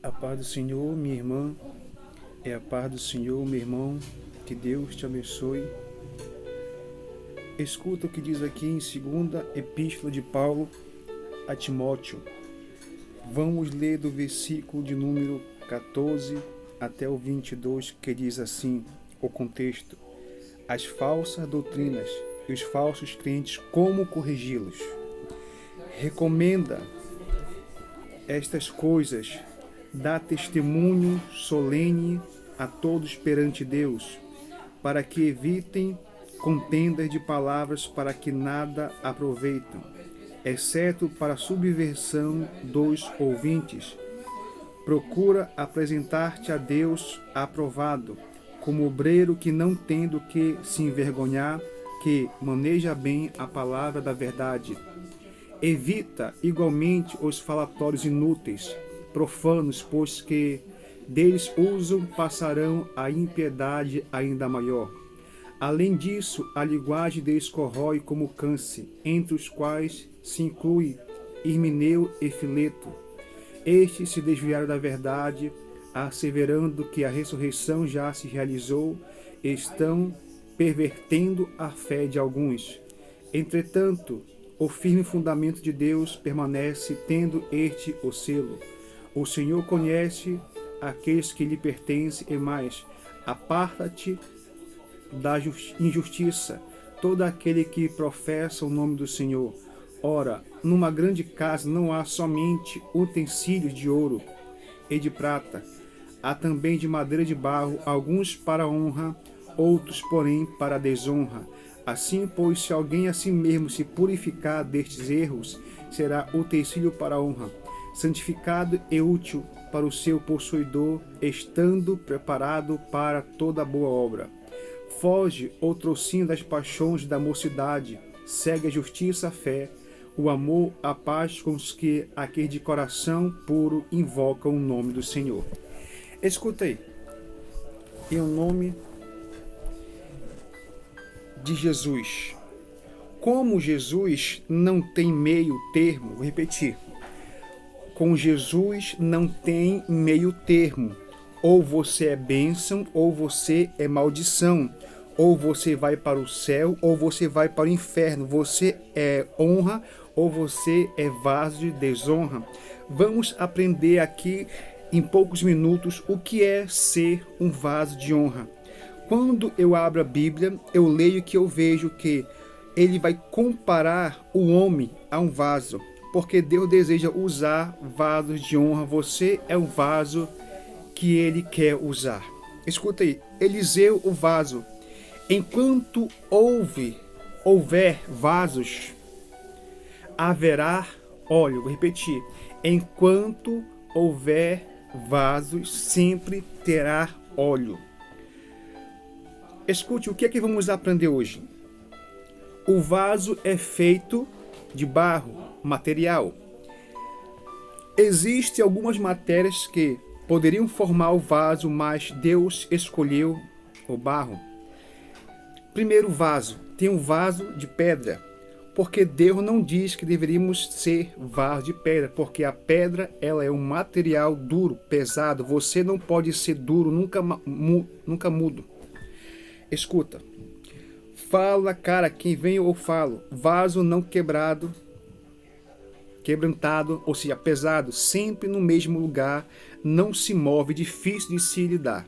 A paz do Senhor, minha irmã, é a paz do Senhor, meu irmão, que Deus te abençoe. Escuta o que diz aqui em 2ª Epístola de Paulo a Timóteo. Vamos ler do versículo de número 14 até o 22, que diz assim, o contexto: as falsas doutrinas e os falsos crentes, como corrigi-los. Recomenda estas coisas, dá testemunho solene a todos perante Deus, para que evitem contendas de palavras para que nada aproveitam, exceto para a subversão dos ouvintes. Procura apresentar-te a Deus aprovado, como obreiro que não tem do que se envergonhar, que maneja bem a palavra da verdade. Evita igualmente os falatórios inúteis, profanos, pois que deles usam passarão a impiedade ainda maior. Além disso, a linguagem deles corrói como câncer, entre os quais se inclui Himeneu e Fileto. Estes se desviaram da verdade, asseverando que a ressurreição já se realizou, e estão pervertendo a fé de alguns. Entretanto, o firme fundamento de Deus permanece, tendo este o selo. O Senhor conhece aqueles que lhe pertencem, e mais, aparta-te da injustiça todo aquele que professa o nome do Senhor. Ora, numa grande casa não há somente utensílios de ouro e de prata, há também de madeira de barro, alguns para honra, outros, porém, para desonra. Assim, pois, se alguém a si mesmo se purificar destes erros, será utensílio para honra, santificado e útil para o seu possuidor, estando preparado para toda boa obra. Foge, ô trocinho, das paixões da mocidade, segue a justiça, a fé, o amor, a paz com os que, aqueles de coração puro, invocam o nome do Senhor. Escuta aí, em nome de Jesus. Como Jesus não tem meio termo, vou repetir, com Jesus não tem meio termo. Ou você é bênção, ou você é maldição. Ou você vai para o céu, ou você vai para o inferno. Você é honra, ou você é vaso de desonra. Vamos aprender aqui, em poucos minutos, o que é ser um vaso de honra. Quando eu abro a Bíblia, eu leio que eu vejo que ele vai comparar o homem a um vaso. Porque Deus deseja usar vasos de honra. Você é um vaso que ele quer usar. Escuta aí, Eliseu, o vaso. Enquanto houver vasos, haverá óleo. Vou repetir. Enquanto houver vasos, sempre terá óleo. Escute, o que é que vamos aprender hoje? O vaso é feito de barro, material. Existem algumas matérias que poderiam formar o vaso, mas Deus escolheu o barro. Primeiro vaso, tem um vaso de pedra, porque Deus não diz que deveríamos ser vaso de pedra, porque a pedra ela é um material duro, pesado. Você não pode ser duro, nunca mudo. Escuta, fala, cara, quem vem eu falo, vaso não quebrado, quebrantado, ou seja, pesado, sempre no mesmo lugar, não se move, difícil de se lidar.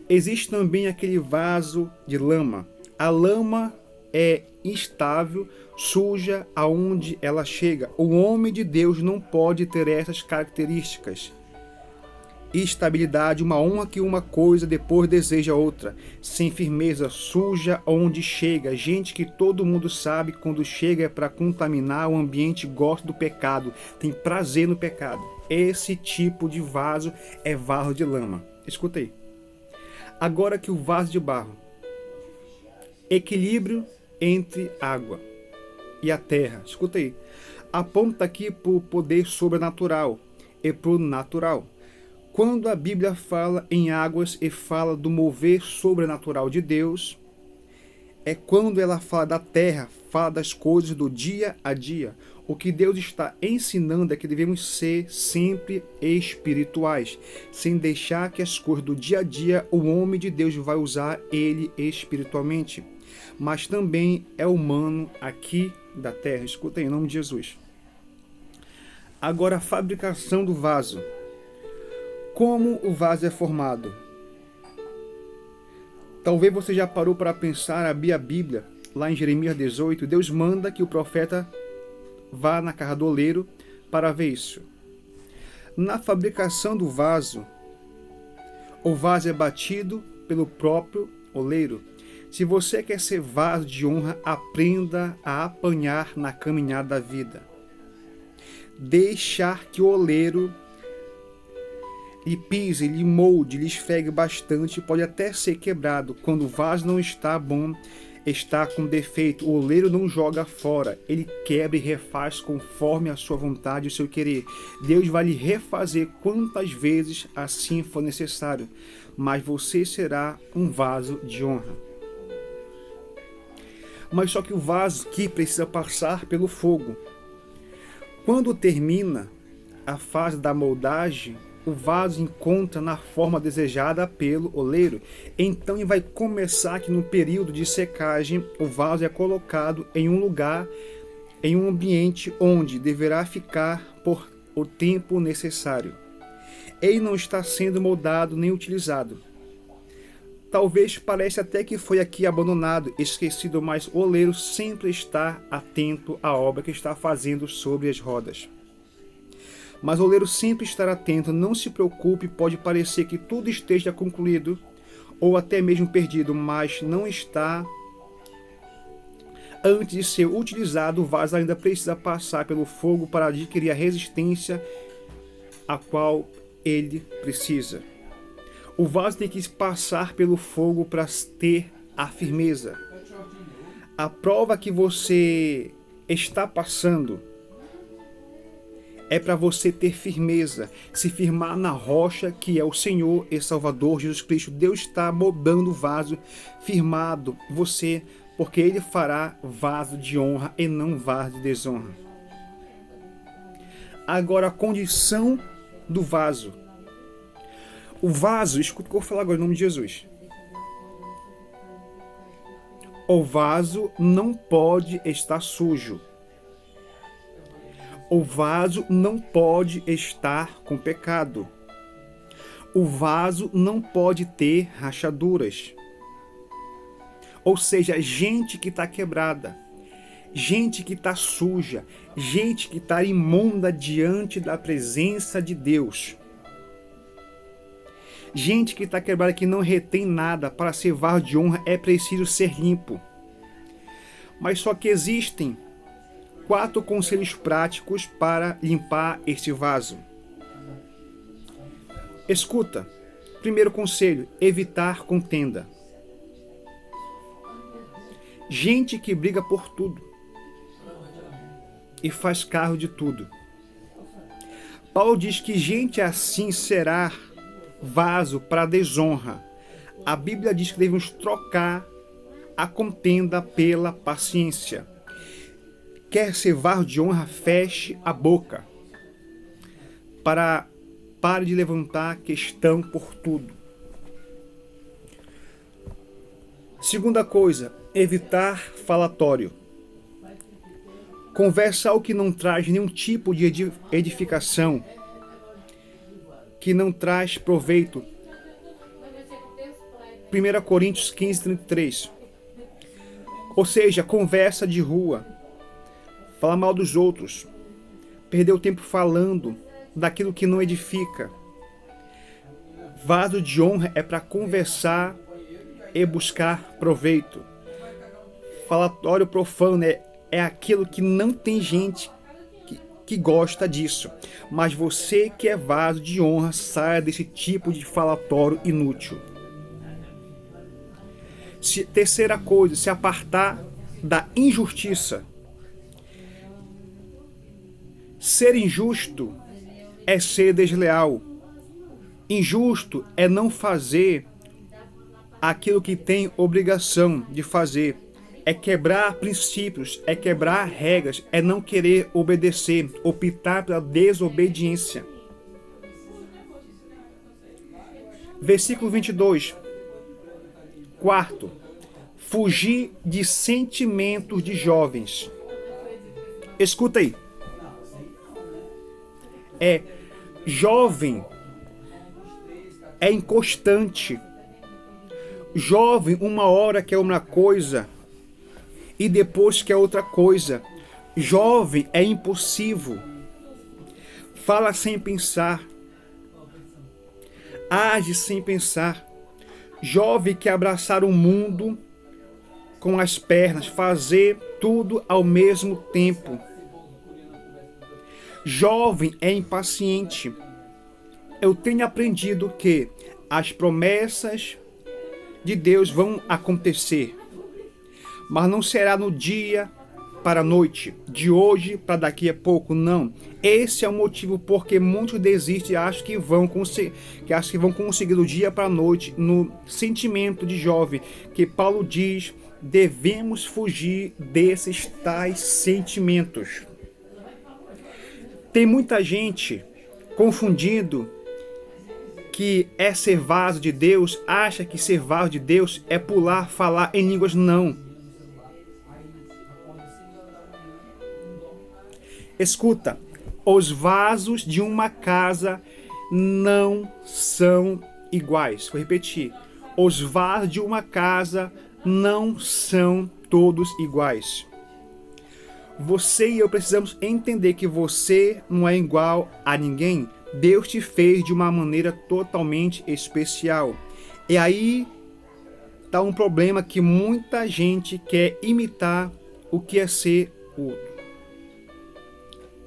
Existe também aquele vaso de lama. A lama é instável, suja aonde ela chega. O homem de Deus não pode ter essas características. Estabilidade, uma honra que uma coisa depois deseja outra, sem firmeza, suja onde chega, gente que todo mundo sabe quando chega é para contaminar o ambiente, gosta do pecado, tem prazer no pecado. Esse tipo de vaso é vaso de lama. Escuta aí. Agora que o vaso de barro, equilíbrio entre água e a terra. Escuta aí. Aponta aqui para o poder sobrenatural e para o natural. Quando a Bíblia fala em águas e fala do mover sobrenatural de Deus, é quando ela fala da terra, fala das coisas do dia a dia. O que Deus está ensinando é que devemos ser sempre espirituais, sem deixar que as coisas do dia a dia o homem de Deus vai usar ele espiritualmente, mas também é humano aqui da terra. Escuta aí, em nome de Jesus. Agora, a fabricação do vaso. Como o vaso é formado? Talvez você já parou para pensar, abrir a Bíblia, lá em Jeremias 18, Deus manda que o profeta vá na casa do oleiro para ver isso. Na fabricação do vaso, o vaso é batido pelo próprio oleiro. Se você quer ser vaso de honra, aprenda a apanhar na caminhada da vida. Deixar que o oleiro lhe pise, lhe molde, lhe esfregue bastante, pode até ser quebrado. Quando o vaso não está bom, está com defeito, o oleiro não joga fora, ele quebra e refaz conforme a sua vontade e o seu querer. Deus vai lhe refazer quantas vezes assim for necessário, mas você será um vaso de honra. Mas só que o vaso aqui precisa passar pelo fogo. Quando termina a fase da moldagem, o vaso encontra na forma desejada pelo oleiro. Então ele vai começar que no período de secagem o vaso é colocado em um lugar, em um ambiente onde deverá ficar por o tempo necessário. Ele não está sendo moldado nem utilizado. Talvez pareça até que foi aqui abandonado, esquecido, mas o oleiro sempre está atento à obra que está fazendo sobre as rodas. Mas o oleiro sempre estará atento, não se preocupe, pode parecer que tudo esteja concluído ou até mesmo perdido, mas não está. Antes de ser utilizado, o vaso ainda precisa passar pelo fogo para adquirir a resistência a qual ele precisa. O vaso tem que passar pelo fogo para ter a firmeza. A prova que você está passando é para você ter firmeza, se firmar na rocha que é o Senhor e Salvador Jesus Cristo. Deus está moldando o vaso firmado, você, porque Ele fará vaso de honra e não vaso de desonra. Agora, a condição do vaso. O vaso, escuta o que eu vou falar agora em nome de Jesus. O vaso não pode estar sujo. O vaso não pode estar com pecado. O vaso não pode ter rachaduras. Ou seja, gente que está quebrada, gente que está suja, gente que está imunda diante da presença de Deus. Gente que está quebrada, que não retém nada. Para ser vaso de honra é preciso ser limpo. Mas só que existem 4 conselhos práticos para limpar este vaso. Escuta. Primeiro conselho, evitar contenda. Gente que briga por tudo e faz carro de tudo. Paulo diz que gente assim será vaso para desonra. A Bíblia diz que devemos trocar a contenda pela paciência. Quer ser vaso de honra, feche a boca. Pare de levantar questão por tudo. Segunda coisa, evitar falatório. Conversa algo que não traz nenhum tipo de edificação, que não traz proveito. 1 Coríntios 15, 33. Ou seja, conversa de rua, falar mal dos outros, perder o tempo falando daquilo que não edifica. Vaso de honra é para conversar e buscar proveito. Falatório profano é aquilo que não tem gente que gosta disso. Mas você que é vaso de honra, saia desse tipo de falatório inútil. Terceira coisa, se apartar da injustiça. Ser injusto é ser desleal. Injusto é não fazer aquilo que tem obrigação de fazer. é quebrar princípios, é quebrar regras, é não querer obedecer, optar pela desobediência. Versículo 22. Quarto, fugir de sentimentos de jovens. Escuta aí. Jovem é inconstante. Jovem, uma hora quer uma coisa e depois quer outra coisa. Jovem é impulsivo. Fala sem pensar. Age sem pensar. Jovem quer abraçar o mundo com as pernas, fazer tudo ao mesmo tempo. Jovem é impaciente. Eu tenho aprendido que as promessas de Deus vão acontecer, mas não será no dia para a noite, de hoje para daqui a pouco, não. Esse é o motivo porque muitos desistem e acham que vão conseguir do dia para a noite, no sentimento de jovem, que Paulo diz, devemos fugir desses tais sentimentos. Tem muita gente confundindo que é ser vaso de Deus, acha que ser vaso de Deus é pular, falar em línguas, não. Escuta, os vasos de uma casa não são iguais. Vou repetir. Os vasos de uma casa não são todos iguais. Você e eu precisamos entender que você não é igual a ninguém. Deus te fez de uma maneira totalmente especial. E aí está um problema que muita gente quer imitar o que é ser o outro.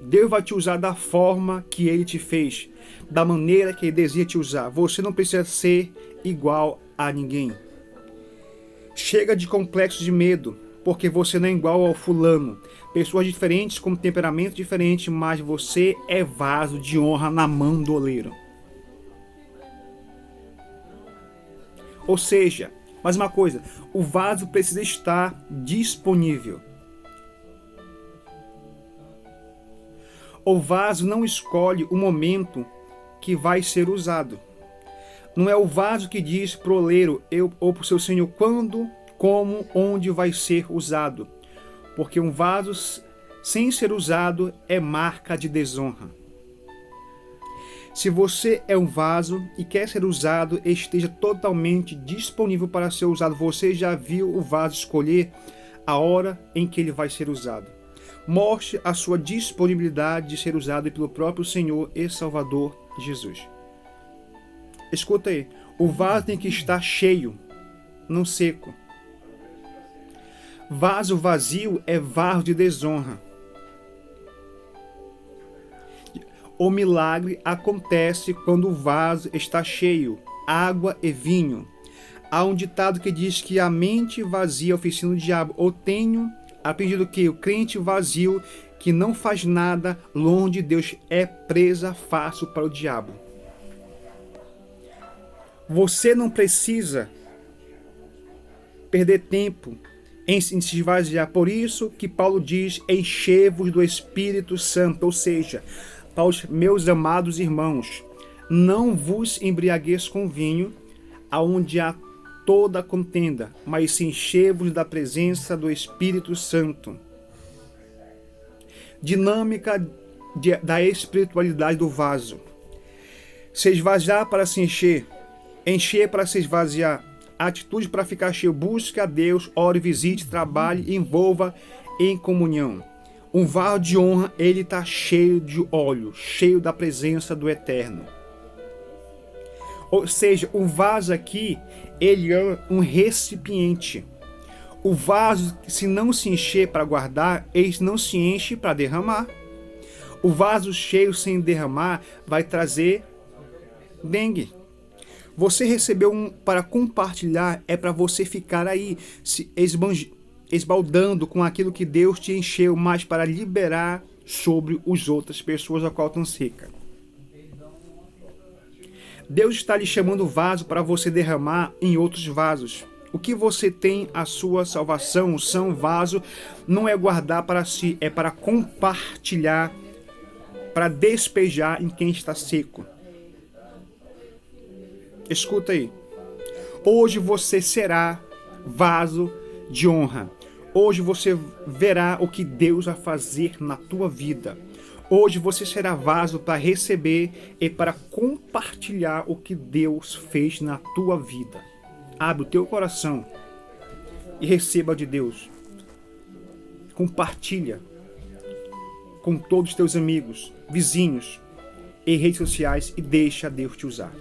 Deus vai te usar da forma que Ele te fez, da maneira que Ele deseja te usar. Você não precisa ser igual a ninguém. Chega de complexo de medo, porque você não é igual ao fulano. Pessoas diferentes, com temperamento diferente, mas você é vaso de honra na mão do oleiro. Ou seja, mais uma coisa, o vaso precisa estar disponível. O vaso não escolhe o momento que vai ser usado. Não é o vaso que diz para o oleiro ou para o seu senhor quando, como, onde vai ser usado. Porque um vaso sem ser usado é marca de desonra. Se você é um vaso e quer ser usado, esteja totalmente disponível para ser usado. Você já viu o vaso escolher a hora em que ele vai ser usado. Mostre a sua disponibilidade de ser usado pelo próprio Senhor e Salvador Jesus. Escuta aí, o vaso tem que estar cheio, não seco. Vaso vazio é vaso de desonra. O milagre acontece quando o vaso está cheio, água e vinho. Há um ditado que diz que a mente vazia é a oficina do diabo. Eu tenho aprendido que o crente vazio, que não faz nada longe de Deus, é presa fácil para o diabo. Você não precisa perder tempo em se esvaziar. Por isso que Paulo diz, enchei-vos do Espírito Santo. Ou seja, para os meus amados irmãos, não vos embriagueis com vinho, aonde há toda contenda, mas se enchei-vos da presença do Espírito Santo. Dinâmica da espiritualidade do vaso. Se esvaziar para se encher, encher para se esvaziar, atitude para ficar cheio, busque a Deus, ore, visite, trabalhe, envolva em comunhão. Um vaso de honra, ele está cheio de óleo, cheio da presença do Eterno. Ou seja, o vaso aqui, ele é um recipiente. O vaso, se não se encher para guardar, ele não se enche para derramar. O vaso cheio sem derramar vai trazer dengue. Você recebeu para compartilhar, é para você ficar aí se esbaldando com aquilo que Deus te encheu, mas para liberar sobre as outras pessoas a qual estão secas. Deus está lhe chamando vaso para você derramar em outros vasos. O que você tem, a sua salvação, são vaso, não é guardar para si, é para compartilhar, para despejar em quem está seco. Escuta aí. Hoje você será vaso de honra. Hoje você verá o que Deus vai fazer na tua vida. Hoje você será vaso para receber e para compartilhar o que Deus fez na tua vida. Abre o teu coração e receba de Deus. Compartilha com todos os teus amigos, vizinhos e redes sociais e deixa Deus te usar.